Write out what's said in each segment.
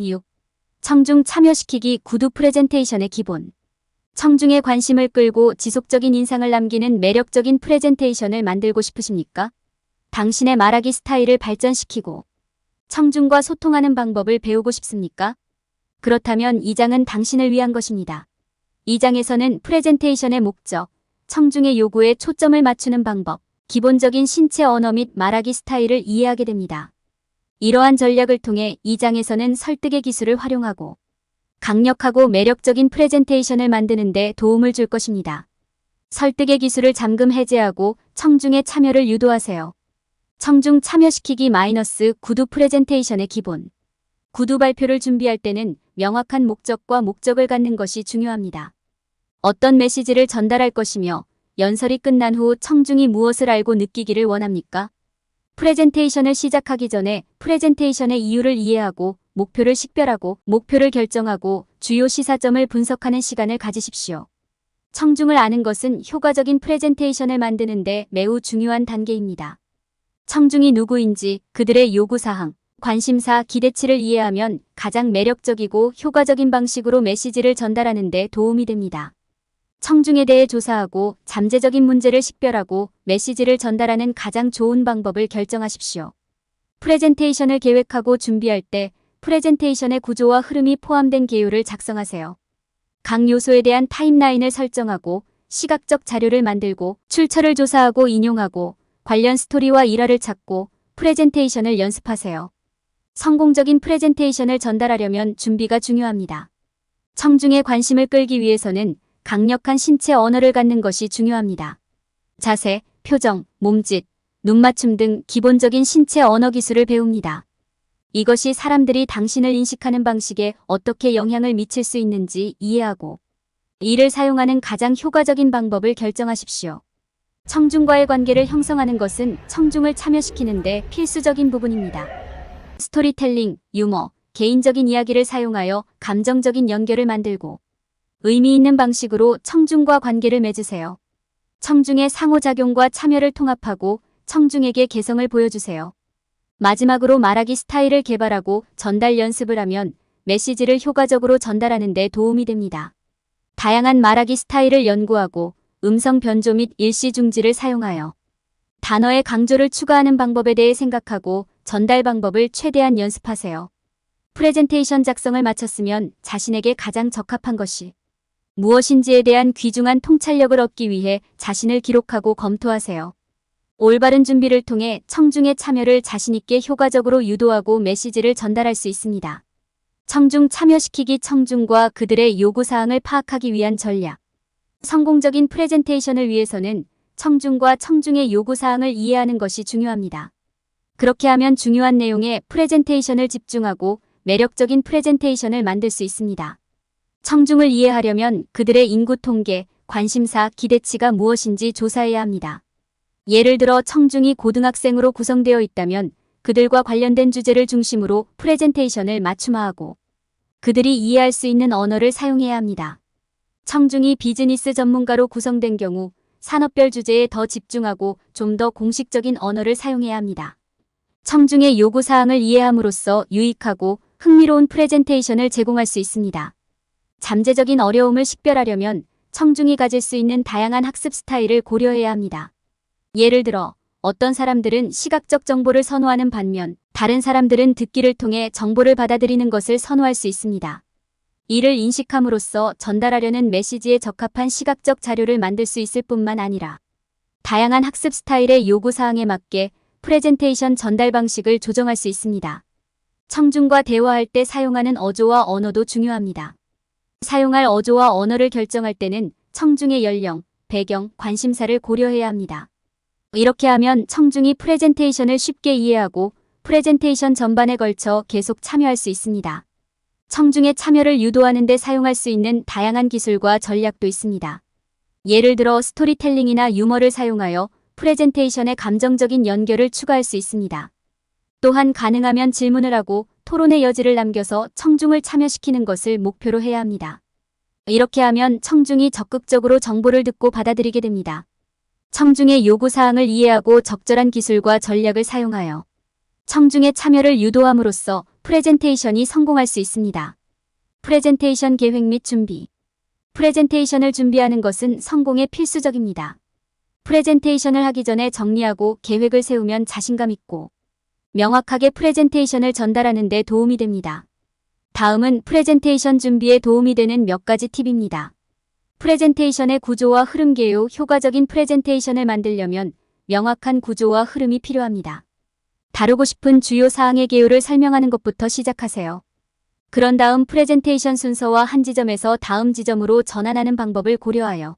6. 청중 참여시키기 구두 프레젠테이션의 기본. 청중의 관심을 끌고 지속적인 인상을 남기는 매력적인 프레젠테이션을 만들고 싶으십니까? 당신의 말하기 스타일을 발전시키고 청중과 소통하는 방법을 배우고 싶습니까? 그렇다면 이 장은 당신을 위한 것입니다. 이 장에서는 프레젠테이션의 목적, 청중의 요구에 초점을 맞추는 방법, 기본적인 신체 언어 및 말하기 스타일을 이해하게 됩니다. 이러한 전략을 통해 이 장에서는 설득의 기술을 활용하고 강력하고 매력적인 프레젠테이션을 만드는 데 도움을 줄 것입니다. 설득의 기술을 잠금 해제하고 청중의 참여를 유도하세요. 청중 참여시키기 구두 프레젠테이션의 기본. 구두 발표를 준비할 때는 명확한 목적과 목적을 갖는 것이 중요합니다. 어떤 메시지를 전달할 것이며 연설이 끝난 후 청중이 무엇을 알고 느끼기를 원합니까? 프레젠테이션을 시작하기 전에 프레젠테이션의 이유를 이해하고 목표를 식별하고 목표를 결정하고 주요 시사점을 분석하는 시간을 가지십시오. 청중을 아는 것은 효과적인 프레젠테이션을 만드는 데 매우 중요한 단계입니다. 청중이 누구인지, 그들의 요구사항, 관심사, 기대치를 이해하면 가장 매력적이고 효과적인 방식으로 메시지를 전달하는 데 도움이 됩니다. 청중에 대해 조사하고 잠재적인 문제를 식별하고 메시지를 전달하는 가장 좋은 방법을 결정하십시오. 프레젠테이션을 계획하고 준비할 때 프레젠테이션의 구조와 흐름이 포함된 개요를 작성하세요. 각 요소에 대한 타임라인을 설정하고 시각적 자료를 만들고 출처를 조사하고 인용하고 관련 스토리와 일화를 찾고 프레젠테이션을 연습하세요. 성공적인 프레젠테이션을 전달하려면 준비가 중요합니다. 청중의 관심을 끌기 위해서는 강력한 신체 언어를 갖는 것이 중요합니다. 자세, 표정, 몸짓, 눈맞춤 등 기본적인 신체 언어 기술을 배웁니다. 이것이 사람들이 당신을 인식하는 방식에 어떻게 영향을 미칠 수 있는지 이해하고 이를 사용하는 가장 효과적인 방법을 결정하십시오. 청중과의 관계를 형성하는 것은 청중을 참여시키는 데 필수적인 부분입니다. 스토리텔링, 유머, 개인적인 이야기를 사용하여 감정적인 연결을 만들고 의미 있는 방식으로 청중과 관계를 맺으세요. 청중의 상호작용과 참여를 통합하고 청중에게 개성을 보여주세요. 마지막으로 말하기 스타일을 개발하고 전달 연습을 하면 메시지를 효과적으로 전달하는 데 도움이 됩니다. 다양한 말하기 스타일을 연구하고 음성 변조 및 일시 중지를 사용하여 단어의 강조를 추가하는 방법에 대해 생각하고 전달 방법을 최대한 연습하세요. 프레젠테이션 작성을 마쳤으면 자신에게 가장 적합한 것이 무엇인지에 대한 귀중한 통찰력을 얻기 위해 자신을 기록하고 검토하세요. 올바른 준비를 통해 청중의 참여를 자신있게 효과적으로 유도하고 메시지를 전달할 수 있습니다. 청중 참여시키기. 청중과 그들의 요구사항을 파악하기 위한 전략. 성공적인 프레젠테이션을 위해서는 청중과 청중의 요구사항을 이해하는 것이 중요합니다. 그렇게 하면 중요한 내용에 프레젠테이션을 집중하고 매력적인 프레젠테이션을 만들 수 있습니다. 청중을 이해하려면 그들의 인구 통계, 관심사, 기대치가 무엇인지 조사해야 합니다. 예를 들어 청중이 고등학생으로 구성되어 있다면 그들과 관련된 주제를 중심으로 프레젠테이션을 맞춤화하고 그들이 이해할 수 있는 언어를 사용해야 합니다. 청중이 비즈니스 전문가로 구성된 경우 산업별 주제에 더 집중하고 좀 더 공식적인 언어를 사용해야 합니다. 청중의 요구사항을 이해함으로써 유익하고 흥미로운 프레젠테이션을 제공할 수 있습니다. 잠재적인 어려움을 식별하려면 청중이 가질 수 있는 다양한 학습 스타일을 고려해야 합니다. 예를 들어 어떤 사람들은 시각적 정보를 선호하는 반면 다른 사람들은 듣기를 통해 정보를 받아들이는 것을 선호할 수 있습니다. 이를 인식함으로써 전달하려는 메시지에 적합한 시각적 자료를 만들 수 있을 뿐만 아니라 다양한 학습 스타일의 요구사항에 맞게 프레젠테이션 전달 방식을 조정할 수 있습니다. 청중과 대화할 때 사용하는 어조와 언어도 중요합니다. 사용할 어조와 언어를 결정할 때는 청중의 연령, 배경, 관심사를 고려해야 합니다. 이렇게 하면 청중이 프레젠테이션을 쉽게 이해하고 프레젠테이션 전반에 걸쳐 계속 참여할 수 있습니다. 청중의 참여를 유도하는 데 사용할 수 있는 다양한 기술과 전략도 있습니다. 예를 들어 스토리텔링이나 유머를 사용하여 프레젠테이션의 감정적인 연결을 추가할 수 있습니다. 또한 가능하면 질문을 하고 토론의 여지를 남겨서 청중을 참여시키는 것을 목표로 해야 합니다. 이렇게 하면 청중이 적극적으로 정보를 듣고 받아들이게 됩니다. 청중의 요구사항을 이해하고 적절한 기술과 전략을 사용하여 청중의 참여를 유도함으로써 프레젠테이션이 성공할 수 있습니다. 프레젠테이션 계획 및 준비. 프레젠테이션을 준비하는 것은 성공에 필수적입니다. 프레젠테이션을 하기 전에 정리하고 계획을 세우면 자신감 있고 명확하게 프레젠테이션을 전달하는 데 도움이 됩니다. 다음은 프레젠테이션 준비에 도움이 되는 몇 가지 팁입니다. 프레젠테이션의 구조와 흐름 개요. 효과적인 프레젠테이션을 만들려면 명확한 구조와 흐름이 필요합니다. 다루고 싶은 주요 사항의 개요를 설명하는 것부터 시작하세요. 그런 다음 프레젠테이션 순서와 한 지점에서 다음 지점으로 전환하는 방법을 고려하여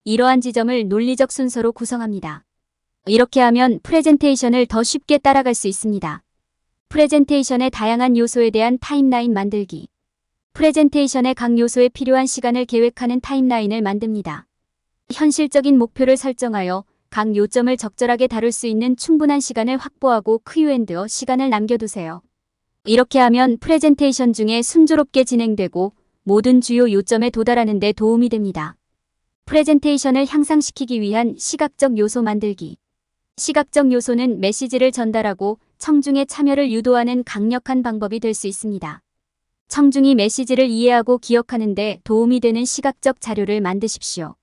이러한 지점을 논리적 순서로 구성합니다. 이렇게 하면 프레젠테이션을 더 쉽게 따라갈 수 있습니다. 프레젠테이션의 다양한 요소에 대한 타임라인 만들기. 프레젠테이션의 각 요소에 필요한 시간을 계획하는 타임라인을 만듭니다. 현실적인 목표를 설정하여 각 요점을 적절하게 다룰 수 있는 충분한 시간을 확보하고 Q&A 시간을 남겨두세요. 이렇게 하면 프레젠테이션 중에 순조롭게 진행되고 모든 주요 요점에 도달하는 데 도움이 됩니다. 프레젠테이션을 향상시키기 위한 시각적 요소 만들기. 시각적 요소는 메시지를 전달하고 청중의 참여를 유도하는 강력한 방법이 될 수 있습니다. 청중이 메시지를 이해하고 기억하는 데 도움이 되는 시각적 자료를 만드십시오.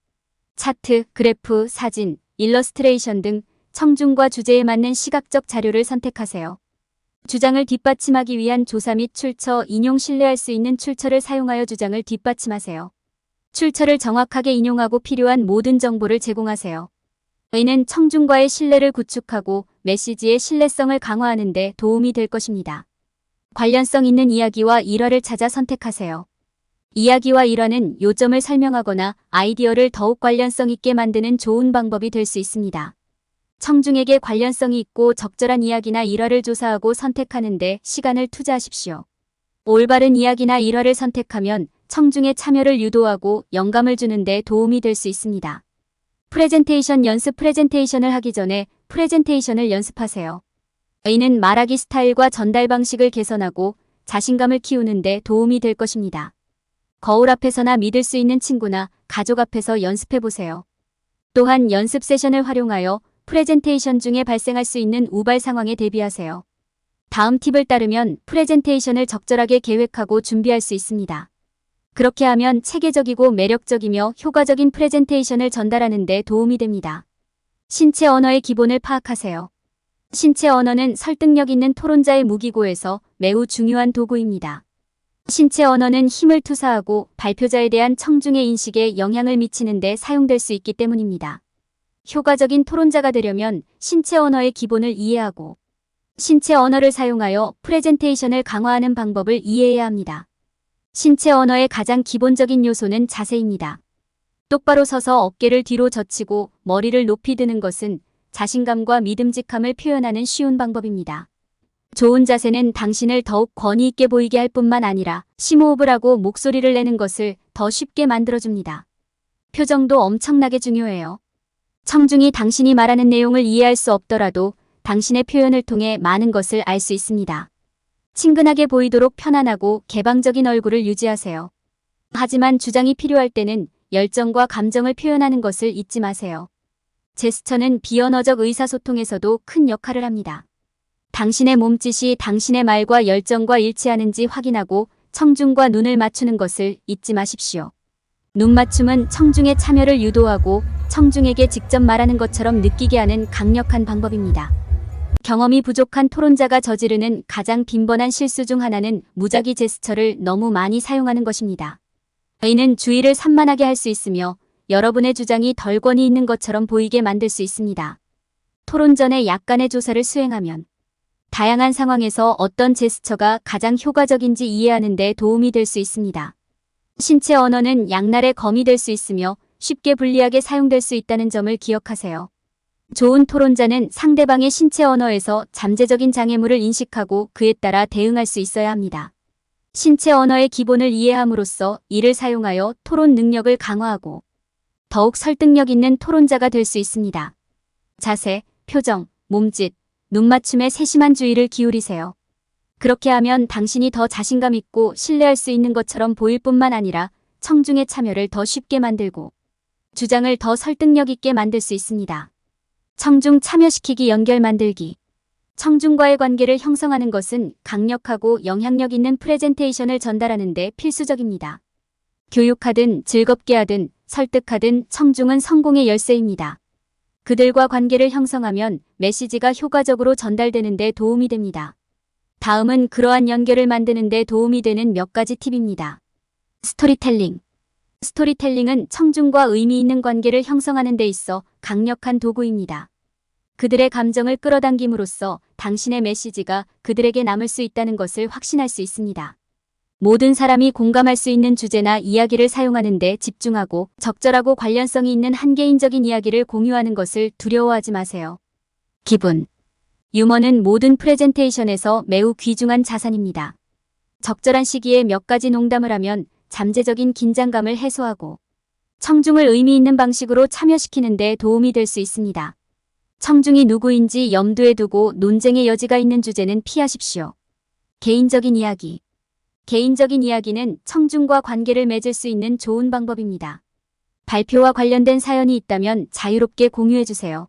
차트, 그래프, 사진, 일러스트레이션 등 청중과 주제에 맞는 시각적 자료를 선택하세요. 주장을 뒷받침하기 위한 조사 및 출처, 인용 신뢰할 수 있는 출처를 사용하여 주장을 뒷받침하세요. 출처를 정확하게 인용하고 필요한 모든 정보를 제공하세요. 이는 청중과의 신뢰를 구축하고 메시지의 신뢰성을 강화하는 데 도움이 될 것입니다. 관련성 있는 이야기와 일화를 찾아 선택하세요. 이야기와 일화는 요점을 설명하거나 아이디어를 더욱 관련성 있게 만드는 좋은 방법이 될 수 있습니다. 청중에게 관련성이 있고 적절한 이야기나 일화를 조사하고 선택하는 데 시간을 투자하십시오. 올바른 이야기나 일화를 선택하면 청중의 참여를 유도하고 영감을 주는 데 도움이 될 수 있습니다. 프레젠테이션 연습. 프레젠테이션을 하기 전에 프레젠테이션을 연습하세요. 이는 말하기 스타일과 전달 방식을 개선하고 자신감을 키우는 데 도움이 될 것입니다. 거울 앞에서나 믿을 수 있는 친구나 가족 앞에서 연습해보세요. 또한 연습 세션을 활용하여 프레젠테이션 중에 발생할 수 있는 우발 상황에 대비하세요. 다음 팁을 따르면 프레젠테이션을 적절하게 계획하고 준비할 수 있습니다. 그렇게 하면 체계적이고 매력적이며 효과적인 프레젠테이션을 전달하는 데 도움이 됩니다. 신체 언어의 기본을 파악하세요. 신체 언어는 설득력 있는 토론자의 무기고에서 매우 중요한 도구입니다. 신체 언어는 힘을 투사하고 발표자에 대한 청중의 인식에 영향을 미치는 데 사용될 수 있기 때문입니다. 효과적인 토론자가 되려면 신체 언어의 기본을 이해하고 신체 언어를 사용하여 프레젠테이션을 강화하는 방법을 이해해야 합니다. 신체 언어의 가장 기본적인 요소는 자세입니다. 똑바로 서서 어깨를 뒤로 젖히고 머리를 높이 드는 것은 자신감과 믿음직함을 표현하는 쉬운 방법입니다. 좋은 자세는 당신을 더욱 권위 있게 보이게 할 뿐만 아니라 심호흡을 하고 목소리를 내는 것을 더 쉽게 만들어줍니다. 표정도 엄청나게 중요해요. 청중이 당신이 말하는 내용을 이해할 수 없더라도 당신의 표현을 통해 많은 것을 알 수 있습니다. 친근하게 보이도록 편안하고 개방적인 얼굴을 유지하세요. 하지만 주장이 필요할 때는 열정과 감정을 표현하는 것을 잊지 마세요. 제스처는 비언어적 의사소통에서도 큰 역할을 합니다. 당신의 몸짓이 당신의 말과 열정과 일치하는지 확인하고 청중과 눈을 맞추는 것을 잊지 마십시오. 눈 맞춤은 청중의 참여를 유도하고 청중에게 직접 말하는 것처럼 느끼게 하는 강력한 방법입니다. 경험이 부족한 토론자가 저지르는 가장 빈번한 실수 중 하나는 무작위 제스처를 너무 많이 사용하는 것입니다. 이는 주의를 산만하게 할 수 있으며 여러분의 주장이 덜 권위 있는 것처럼 보이게 만들 수 있습니다. 토론 전에 약간의 조사를 수행하면 다양한 상황에서 어떤 제스처가 가장 효과적인지 이해하는 데 도움이 될 수 있습니다. 신체 언어는 양날의 검이 될 수 있으며 쉽게 불리하게 사용될 수 있다는 점을 기억하세요. 좋은 토론자는 상대방의 신체 언어에서 잠재적인 장애물을 인식하고 그에 따라 대응할 수 있어야 합니다. 신체 언어의 기본을 이해함으로써 이를 사용하여 토론 능력을 강화하고 더욱 설득력 있는 토론자가 될 수 있습니다. 자세, 표정, 몸짓, 눈맞춤에 세심한 주의를 기울이세요. 그렇게 하면 당신이 더 자신감 있고 신뢰할 수 있는 것처럼 보일 뿐만 아니라 청중의 참여를 더 쉽게 만들고 주장을 더 설득력 있게 만들 수 있습니다. 청중 참여시키기 연결 만들기. 청중과의 관계를 형성하는 것은 강력하고 영향력 있는 프레젠테이션을 전달하는 데 필수적입니다. 교육하든 즐겁게 하든 설득하든 청중은 성공의 열쇠입니다. 그들과 관계를 형성하면 메시지가 효과적으로 전달되는 데 도움이 됩니다. 다음은 그러한 연결을 만드는 데 도움이 되는 몇 가지 팁입니다. 스토리텔링. 스토리텔링은 청중과 의미 있는 관계를 형성하는 데 있어 강력한 도구입니다. 그들의 감정을 끌어당김으로써 당신의 메시지가 그들에게 남을 수 있다는 것을 확신할 수 있습니다. 모든 사람이 공감할 수 있는 주제나 이야기를 사용하는 데 집중하고 적절하고 관련성이 있는 한 개인적인 이야기를 공유하는 것을 두려워하지 마세요. 기분. 유머는 모든 프레젠테이션에서 매우 귀중한 자산입니다. 적절한 시기에 몇 가지 농담을 하면 잠재적인 긴장감을 해소하고 청중을 의미 있는 방식으로 참여시키는 데 도움이 될 수 있습니다. 청중이 누구인지 염두에 두고 논쟁의 여지가 있는 주제는 피하십시오. 개인적인 이야기. 개인적인 이야기는 청중과 관계를 맺을 수 있는 좋은 방법입니다. 발표와 관련된 사연이 있다면 자유롭게 공유해주세요.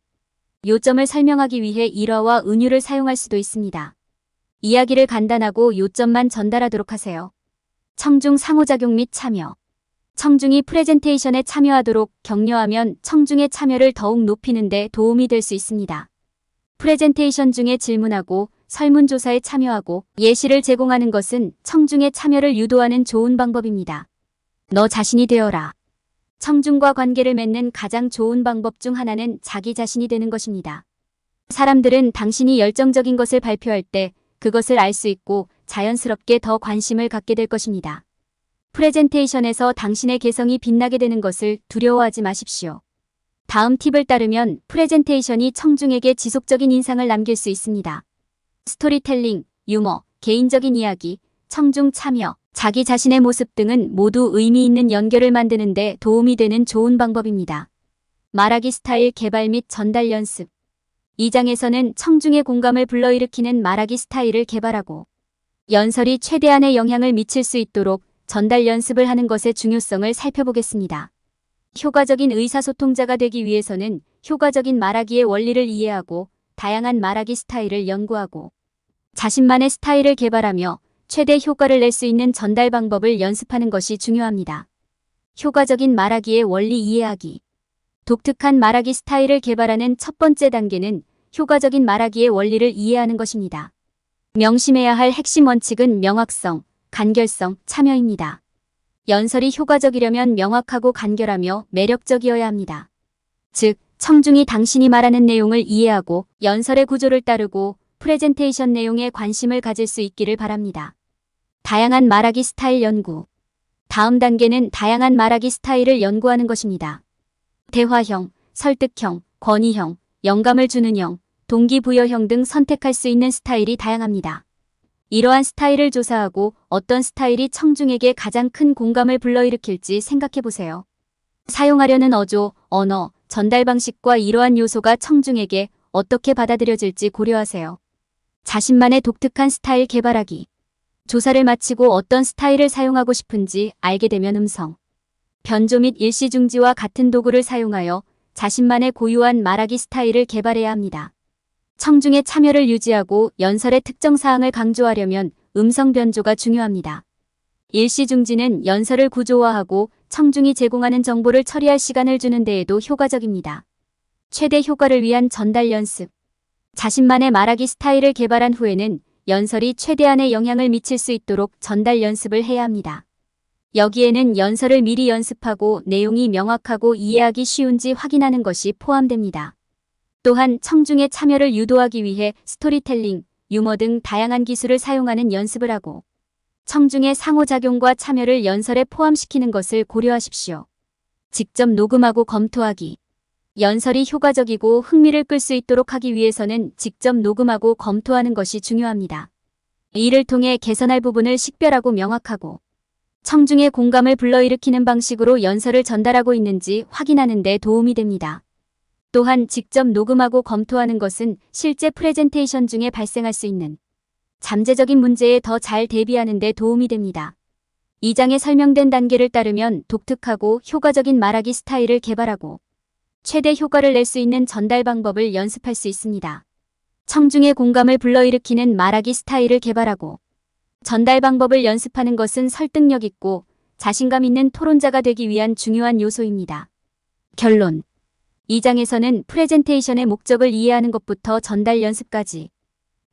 요점을 설명하기 위해 일화와 은유를 사용할 수도 있습니다. 이야기를 간단하고 요점만 전달하도록 하세요. 청중 상호작용 및 참여. 청중이 프레젠테이션에 참여하도록 격려하면 청중의 참여를 더욱 높이는 데 도움이 될 수 있습니다. 프레젠테이션 중에 질문하고 설문조사에 참여하고 예시를 제공하는 것은 청중의 참여를 유도하는 좋은 방법입니다. 너 자신이 되어라. 청중과 관계를 맺는 가장 좋은 방법 중 하나는 자기 자신이 되는 것입니다. 사람들은 당신이 열정적인 것을 발표할 때 그것을 알 수 있고 자연스럽게 더 관심을 갖게 될 것입니다. 프레젠테이션에서 당신의 개성이 빛나게 되는 것을 두려워하지 마십시오. 다음 팁을 따르면 프레젠테이션이 청중에게 지속적인 인상을 남길 수 있습니다. 스토리텔링, 유머, 개인적인 이야기, 청중 참여, 자기 자신의 모습 등은 모두 의미 있는 연결을 만드는 데 도움이 되는 좋은 방법입니다. 말하기 스타일 개발 및 전달 연습. 이 장에서는 청중의 공감을 불러일으키는 말하기 스타일을 개발하고 연설이 최대한의 영향을 미칠 수 있도록 전달 연습을 하는 것의 중요성을 살펴보겠습니다. 효과적인 의사소통자가 되기 위해서는 효과적인 말하기의 원리를 이해하고 다양한 말하기 스타일을 연구하고 자신만의 스타일을 개발하며 최대 효과를 낼 수 있는 전달 방법을 연습하는 것이 중요합니다. 효과적인 말하기의 원리 이해하기. 독특한 말하기 스타일을 개발하는 첫 번째 단계는 효과적인 말하기의 원리를 이해하는 것입니다. 명심해야 할 핵심 원칙은 명확성, 간결성, 참여입니다. 연설이 효과적이려면 명확하고 간결하며 매력적이어야 합니다. 즉, 청중이 당신이 말하는 내용을 이해하고 연설의 구조를 따르고 프레젠테이션 내용에 관심을 가질 수 있기를 바랍니다. 다양한 말하기 스타일 연구. 다음 단계는 다양한 말하기 스타일을 연구하는 것입니다. 대화형, 설득형, 권위형, 영감을 주는 형, 동기부여형 등 선택할 수 있는 스타일이 다양합니다. 이러한 스타일을 조사하고 어떤 스타일이 청중에게 가장 큰 공감을 불러일으킬지 생각해보세요. 사용하려는 어조, 언어, 전달 방식과 이러한 요소가 청중에게 어떻게 받아들여질지 고려하세요. 자신만의 독특한 스타일 개발하기. 조사를 마치고 어떤 스타일을 사용하고 싶은지 알게 되면 음성, 변조 및 일시중지와 같은 도구를 사용하여 자신만의 고유한 말하기 스타일을 개발해야 합니다. 청중의 참여를 유지하고 연설의 특정 사항을 강조하려면 음성 변조가 중요합니다. 일시중지는 연설을 구조화하고 청중이 제공하는 정보를 처리할 시간을 주는 데에도 효과적입니다. 최대 효과를 위한 전달 연습. 자신만의 말하기 스타일을 개발한 후에는 연설이 최대한의 영향을 미칠 수 있도록 전달 연습을 해야 합니다. 여기에는 연설을 미리 연습하고 내용이 명확하고 이해하기 쉬운지 확인하는 것이 포함됩니다. 또한 청중의 참여를 유도하기 위해 스토리텔링, 유머 등 다양한 기술을 사용하는 연습을 하고 청중의 상호작용과 참여를 연설에 포함시키는 것을 고려하십시오. 직접 녹음하고 검토하기. 연설이 효과적이고 흥미를 끌 수 있도록 하기 위해서는 직접 녹음하고 검토하는 것이 중요합니다. 이를 통해 개선할 부분을 식별하고 명확하고 청중의 공감을 불러일으키는 방식으로 연설을 전달하고 있는지 확인하는 데 도움이 됩니다. 또한 직접 녹음하고 검토하는 것은 실제 프레젠테이션 중에 발생할 수 있는 잠재적인 문제에 더 잘 대비하는 데 도움이 됩니다. 이 장에 설명된 단계를 따르면 독특하고 효과적인 말하기 스타일을 개발하고 최대 효과를 낼 수 있는 전달 방법을 연습할 수 있습니다. 청중의 공감을 불러일으키는 말하기 스타일을 개발하고 전달 방법을 연습하는 것은 설득력 있고 자신감 있는 토론자가 되기 위한 중요한 요소입니다. 결론. 이 장에서는 프레젠테이션의 목적을 이해하는 것부터 전달 연습까지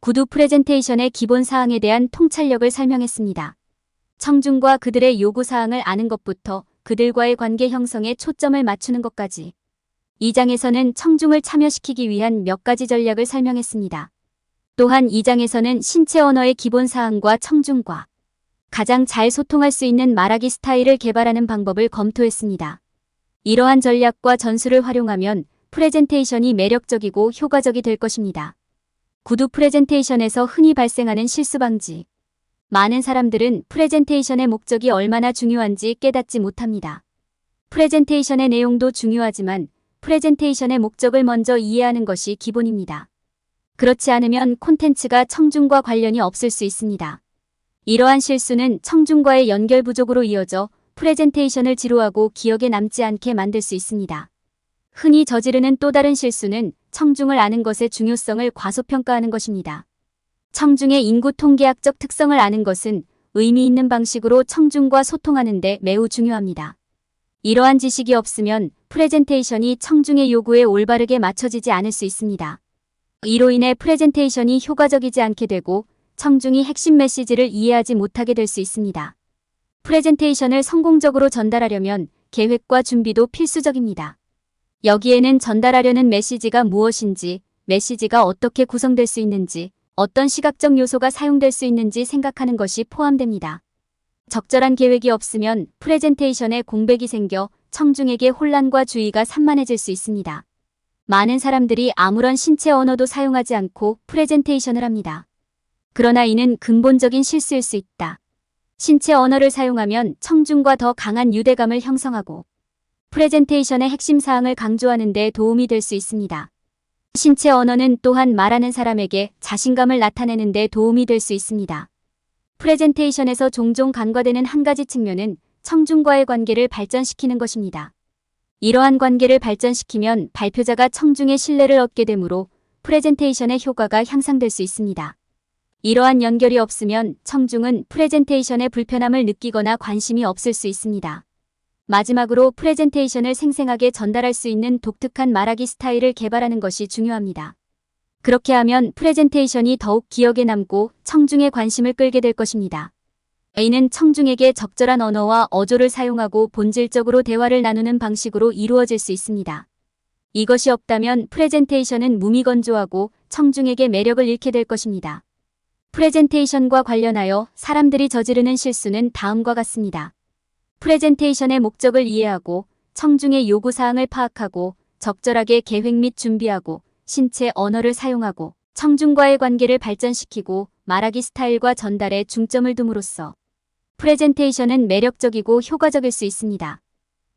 구두 프레젠테이션의 기본 사항에 대한 통찰력을 설명했습니다. 청중과 그들의 요구사항을 아는 것부터 그들과의 관계 형성에 초점을 맞추는 것까지 이 장에서는 청중을 참여시키기 위한 몇 가지 전략을 설명했습니다. 또한 이 장에서는 신체 언어의 기본 사항과 청중과 가장 잘 소통할 수 있는 말하기 스타일을 개발하는 방법을 검토했습니다. 이러한 전략과 전술을 활용하면 프레젠테이션이 매력적이고 효과적이 될 것입니다. 구두 프레젠테이션에서 흔히 발생하는 실수 방지. 많은 사람들은 프레젠테이션의 목적이 얼마나 중요한지 깨닫지 못합니다. 프레젠테이션의 내용도 중요하지만 프레젠테이션의 목적을 먼저 이해하는 것이 기본입니다. 그렇지 않으면 콘텐츠가 청중과 관련이 없을 수 있습니다. 이러한 실수는 청중과의 연결 부족으로 이어져 프레젠테이션을 지루하고 기억에 남지 않게 만들 수 있습니다. 흔히 저지르는 또 다른 실수는 청중을 아는 것의 중요성을 과소평가하는 것입니다. 청중의 인구 통계학적 특성을 아는 것은 의미 있는 방식으로 청중과 소통하는 데 매우 중요합니다. 이러한 지식이 없으면 프레젠테이션이 청중의 요구에 올바르게 맞춰지지 않을 수 있습니다. 이로 인해 프레젠테이션이 효과적이지 않게 되고 청중이 핵심 메시지를 이해하지 못하게 될 수 있습니다. 프레젠테이션을 성공적으로 전달하려면 계획과 준비도 필수적입니다. 여기에는 전달하려는 메시지가 무엇인지, 메시지가 어떻게 구성될 수 있는지, 어떤 시각적 요소가 사용될 수 있는지 생각하는 것이 포함됩니다. 적절한 계획이 없으면 프레젠테이션에 공백이 생겨 청중에게 혼란과 주의가 산만해질 수 있습니다. 많은 사람들이 아무런 신체 언어도 사용하지 않고 프레젠테이션을 합니다. 그러나 이는 근본적인 실수일 수 있다. 신체 언어를 사용하면 청중과 더 강한 유대감을 형성하고 프레젠테이션의 핵심 사항을 강조하는 데 도움이 될 수 있습니다. 신체 언어는 또한 말하는 사람에게 자신감을 나타내는 데 도움이 될 수 있습니다. 프레젠테이션에서 종종 간과되는 한 가지 측면은 청중과의 관계를 발전시키는 것입니다. 이러한 관계를 발전시키면 발표자가 청중의 신뢰를 얻게 되므로 프레젠테이션의 효과가 향상될 수 있습니다. 이러한 연결이 없으면 청중은 프레젠테이션의 불편함을 느끼거나 관심이 없을 수 있습니다. 마지막으로 프레젠테이션을 생생하게 전달할 수 있는 독특한 말하기 스타일을 개발하는 것이 중요합니다. 그렇게 하면 프레젠테이션이 더욱 기억에 남고 청중의 관심을 끌게 될 것입니다. 이는 청중에게 적절한 언어와 어조를 사용하고 본질적으로 대화를 나누는 방식으로 이루어질 수 있습니다. 이것이 없다면 프레젠테이션은 무미건조하고 청중에게 매력을 잃게 될 것입니다. 프레젠테이션과 관련하여 사람들이 저지르는 실수는 다음과 같습니다. 프레젠테이션의 목적을 이해하고 청중의 요구사항을 파악하고 적절하게 계획 및 준비하고 신체 언어를 사용하고 청중과의 관계를 발전시키고 말하기 스타일과 전달에 중점을 둠으로써 프레젠테이션은 매력적이고 효과적일 수 있습니다.